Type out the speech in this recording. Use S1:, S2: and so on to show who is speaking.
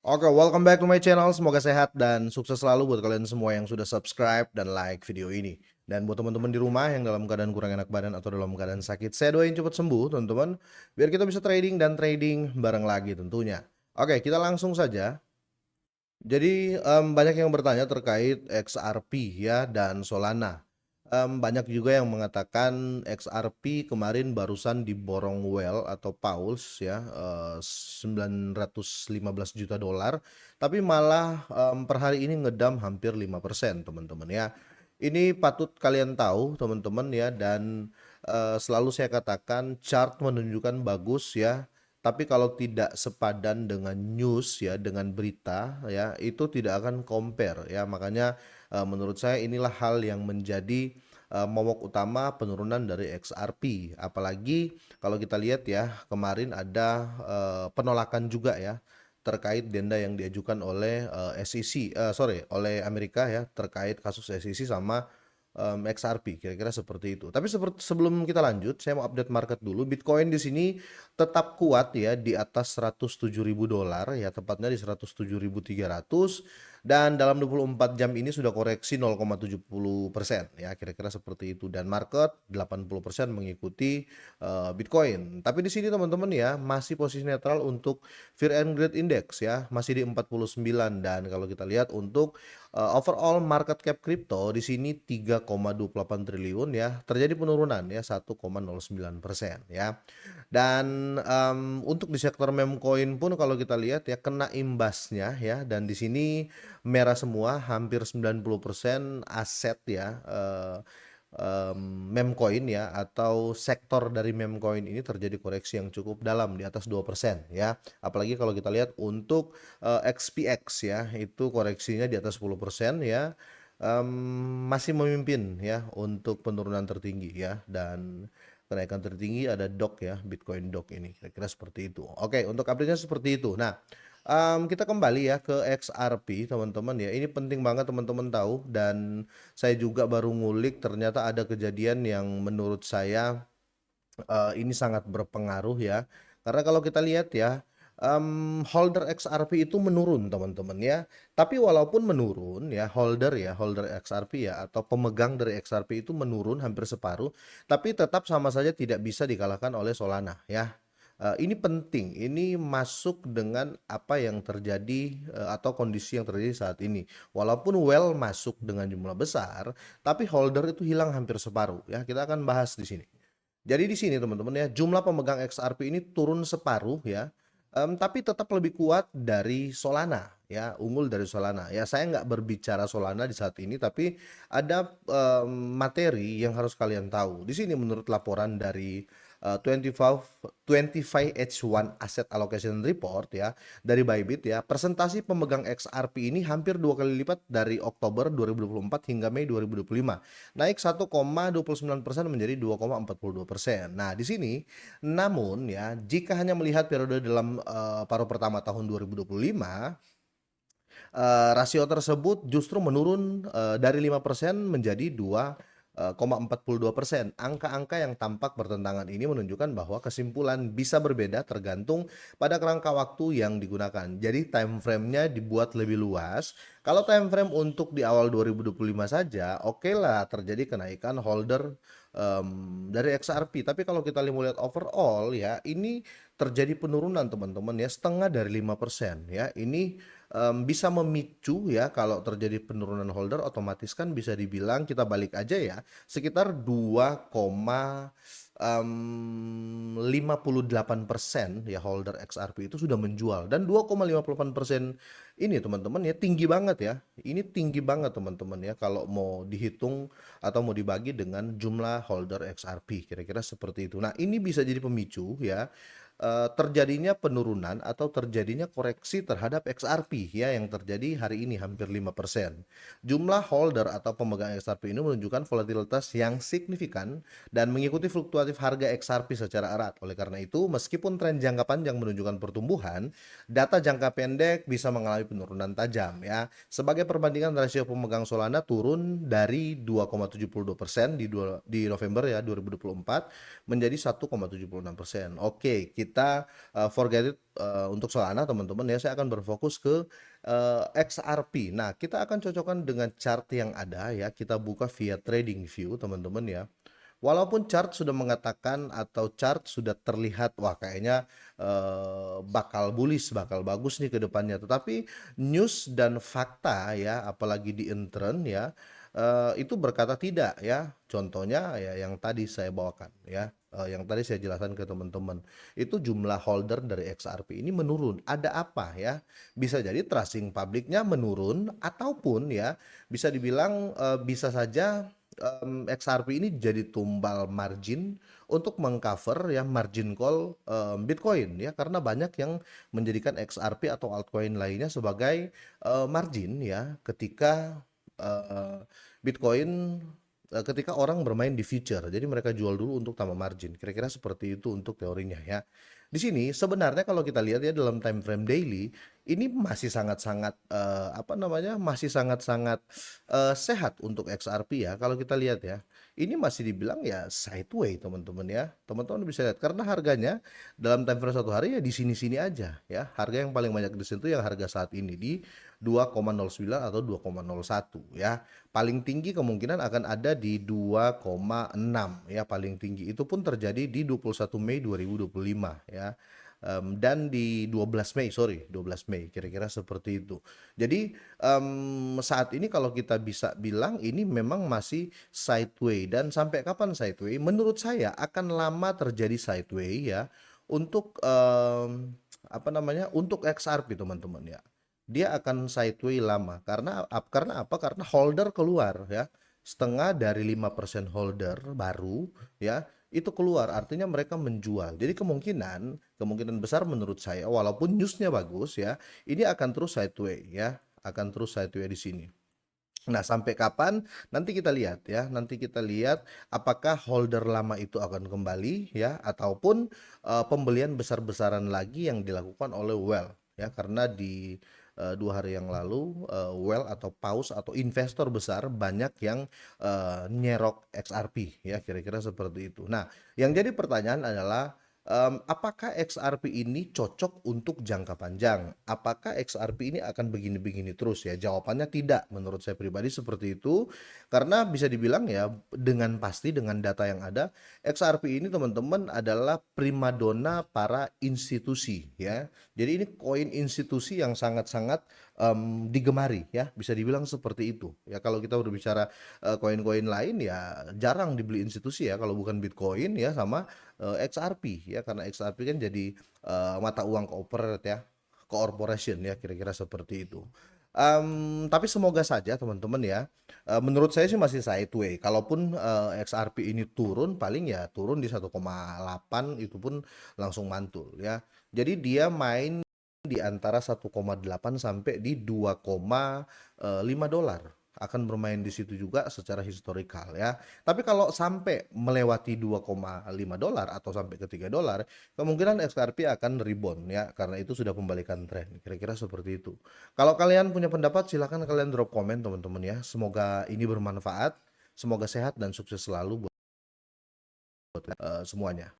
S1: Oke, welcome back to my channel. Semoga sehat dan sukses selalu buat kalian semua yang sudah subscribe dan like video ini. Dan buat teman-teman di rumah yang dalam keadaan kurang enak badan atau dalam keadaan sakit, saya doain cepat sembuh, teman-teman. Biar kita bisa trading dan trading bareng lagi tentunya. Oke, kita langsung saja. Jadi banyak yang bertanya terkait XRP ya dan Solana. Banyak juga yang mengatakan XRP kemarin barusan diborong Well atau Pauls ya 915 juta dolar, tapi malah per hari ini ngedam hampir 5% teman-teman ya. Ini patut kalian tahu teman-teman ya dan selalu saya katakan chart menunjukkan bagus ya, tapi kalau tidak sepadan dengan news ya, dengan berita ya, itu tidak akan compare ya. Makanya menurut saya inilah hal yang menjadi momok utama penurunan dari XRP. Apalagi kalau kita lihat ya, kemarin ada penolakan juga ya terkait denda yang diajukan oleh SEC, sorry, oleh Amerika ya terkait kasus SEC sama XRP, kira-kira seperti itu. Tapi sebelum kita lanjut, saya mau update market dulu. Bitcoin di sini tetap kuat ya di atas 107.000 dolar ya, tepatnya di 107.300, dan dalam 24 jam ini sudah koreksi 0,70% ya, kira-kira seperti itu, dan market 80% mengikuti Bitcoin. Tapi di sini teman-teman ya masih posisi netral untuk Fear and Greed Index ya, masih di 49, dan kalau kita lihat untuk overall market cap kripto di sini 3,28 triliun ya, terjadi penurunan ya 1,09% ya. Dan untuk di sektor meme coin pun kalau kita lihat ya kena imbasnya ya, dan di sini merah semua, hampir 90% aset ya meme coin ya, atau sektor dari meme coin ini terjadi koreksi yang cukup dalam di atas 2% ya. Apalagi kalau kita lihat untuk XPX ya, itu koreksinya di atas 10% ya. Masih memimpin ya untuk penurunan tertinggi ya, dan kenaikan tertinggi ada DOG ya, Bitcoin DOG ini, kira-kira seperti itu. Oke, untuk update-nya seperti itu. Nah, kita kembali ya ke XRP teman-teman ya. Ini penting banget teman-teman tahu, dan saya juga baru ngulik ternyata ada kejadian yang menurut saya ini sangat berpengaruh ya. Karena kalau kita lihat ya, holder XRP itu menurun teman-teman ya. Tapi walaupun menurun ya, holder XRP ya, atau pemegang dari XRP itu menurun hampir separuh, tapi tetap sama saja tidak bisa dikalahkan oleh Solana ya. Ini penting, ini masuk dengan apa yang terjadi atau kondisi yang terjadi saat ini. Walaupun Well masuk dengan jumlah besar, tapi holder itu hilang hampir separuh ya. Kita akan bahas di sini. Jadi di sini teman-teman ya, jumlah pemegang XRP ini turun separuh ya, tapi tetap lebih kuat dari Solana ya, unggul dari Solana. Ya saya nggak berbicara Solana di saat ini, tapi ada materi yang harus kalian tahu. Di sini menurut laporan dari 25H1 Asset Allocation Report ya, dari Bybit ya, persentase pemegang XRP ini hampir 2 kali lipat dari Oktober 2024 hingga Mei 2025, naik 1,29% menjadi 2,42%. Nah, di sini namun ya, jika hanya melihat periode dalam paruh pertama tahun 2025, rasio tersebut justru menurun dari 5% menjadi 2,42%. Angka-angka yang tampak bertentangan ini menunjukkan bahwa kesimpulan bisa berbeda tergantung pada kerangka waktu yang digunakan. Jadi time frame-nya dibuat lebih luas. Kalau time frame untuk di awal 2025 saja, oke lah terjadi kenaikan holder dari XRP. Tapi kalau kita lihat overall ya, ini terjadi penurunan teman-teman ya, setengah dari 5% ya. Ini bisa memicu ya, kalau terjadi penurunan holder otomatis kan bisa dibilang kita balik aja ya, sekitar 2,58% ya, holder XRP itu sudah menjual, dan 2,58% ini teman-teman ya tinggi banget ya. Ini tinggi banget teman-teman ya kalau mau dihitung atau mau dibagi dengan jumlah holder XRP, kira-kira seperti itu. Nah, ini bisa jadi pemicu ya terjadinya penurunan atau terjadinya koreksi terhadap XRP ya, yang terjadi hari ini hampir 5%. Jumlah holder atau pemegang XRP ini menunjukkan volatilitas yang signifikan dan mengikuti fluktuatif harga XRP secara erat. Oleh karena itu, meskipun tren jangka panjang menunjukkan pertumbuhan, data jangka pendek bisa mengalami penurunan tajam ya. Sebagai perbandingan, rasio pemegang Solana turun dari 2,72% di November ya 2024 menjadi 1,76%. Oke, kita kita forget it untuk Solana teman-teman ya, saya akan berfokus ke XRP. Nah, kita akan cocokkan dengan chart yang ada ya. Kita buka via trading view teman-teman ya. Walaupun chart sudah mengatakan atau chart sudah terlihat wah kayaknya bakal bullish, bakal bagus nih ke depannya. Tetapi news dan fakta ya, apalagi di intern ya, itu berkata tidak ya. Contohnya ya yang tadi saya bawakan ya, yang tadi saya jelaskan ke teman-teman. Itu jumlah holder dari XRP ini menurun. Ada apa ya? Bisa jadi trusting publiknya menurun ataupun ya bisa dibilang bisa saja XRP ini jadi tumbal margin untuk mengcover ya margin call Bitcoin ya, karena banyak yang menjadikan XRP atau altcoin lainnya sebagai margin ya ketika Bitcoin ketika orang bermain di future. Jadi mereka jual dulu untuk tambah margin. Kira-kira seperti itu untuk teorinya ya. Di sini sebenarnya kalau kita lihat ya dalam time frame daily ini masih sangat-sangat apa namanya? Masih sangat-sangat sehat untuk XRP ya. Kalau kita lihat ya, ini masih dibilang ya sideway teman-teman ya. Teman-teman bisa lihat karena harganya dalam time frame 1 hari ya di sini-sini aja ya. Harga yang paling banyak disentuh yang harga saat ini di 2,09 atau 2,01 ya. Paling tinggi kemungkinan akan ada di 2,6 ya, paling tinggi. Itu pun terjadi di 21 Mei 2025 ya. Dan di 12 Mei, sorry, 12 Mei, kira-kira seperti itu. Jadi saat ini kalau kita bisa bilang ini memang masih sideway. Dan sampai kapan sideway? Menurut saya akan lama terjadi sideway ya untuk apa namanya? Untuk XRP teman-teman ya. Dia akan sideway lama karena apa? Karena holder keluar ya. Setengah dari 5% holder baru ya itu keluar, artinya mereka menjual. Jadi kemungkinan besar menurut saya walaupun newsnya bagus ya, ini akan terus sideway ya, akan terus sideway di sini. Nah, sampai kapan? Nanti kita lihat ya. Nanti kita lihat apakah holder lama itu akan kembali ya ataupun pembelian besar-besaran lagi yang dilakukan oleh Well ya, karena di 2 hari yang lalu Well atau Paus atau investor besar banyak yang nyerok XRP ya, kira-kira seperti itu. Nah, yang jadi pertanyaan adalah apakah XRP ini cocok untuk jangka panjang? Apakah XRP ini akan begini-begini terus ya? Jawabannya tidak, menurut saya pribadi seperti itu. Karena bisa dibilang ya dengan pasti dengan data yang ada, XRP ini teman-teman adalah primadona para institusi ya. Jadi ini koin institusi yang sangat-sangat digemari ya, bisa dibilang seperti itu. Ya kalau kita berbicara koin-koin lain ya jarang dibeli institusi ya kalau bukan Bitcoin ya sama XRP ya, karena XRP kan jadi mata uang corporate ya, corporation ya, kira-kira seperti itu. Tapi semoga saja teman-teman ya, menurut saya sih masih sideway. Kalaupun XRP ini turun paling ya turun di 1,8 itu pun langsung mantul ya. Jadi dia main di antara 1,8 sampai di 2,5 dolar akan bermain di situ juga secara historikal ya. Tapi kalau sampai melewati 2,5 dolar atau sampai ke 3 dolar, kemungkinan XRP akan rebound ya karena itu sudah pembalikan tren. Kira-kira seperti itu. Kalau kalian punya pendapat silahkan kalian drop komen teman-teman ya. Semoga ini bermanfaat, semoga sehat dan sukses selalu buat semuanya.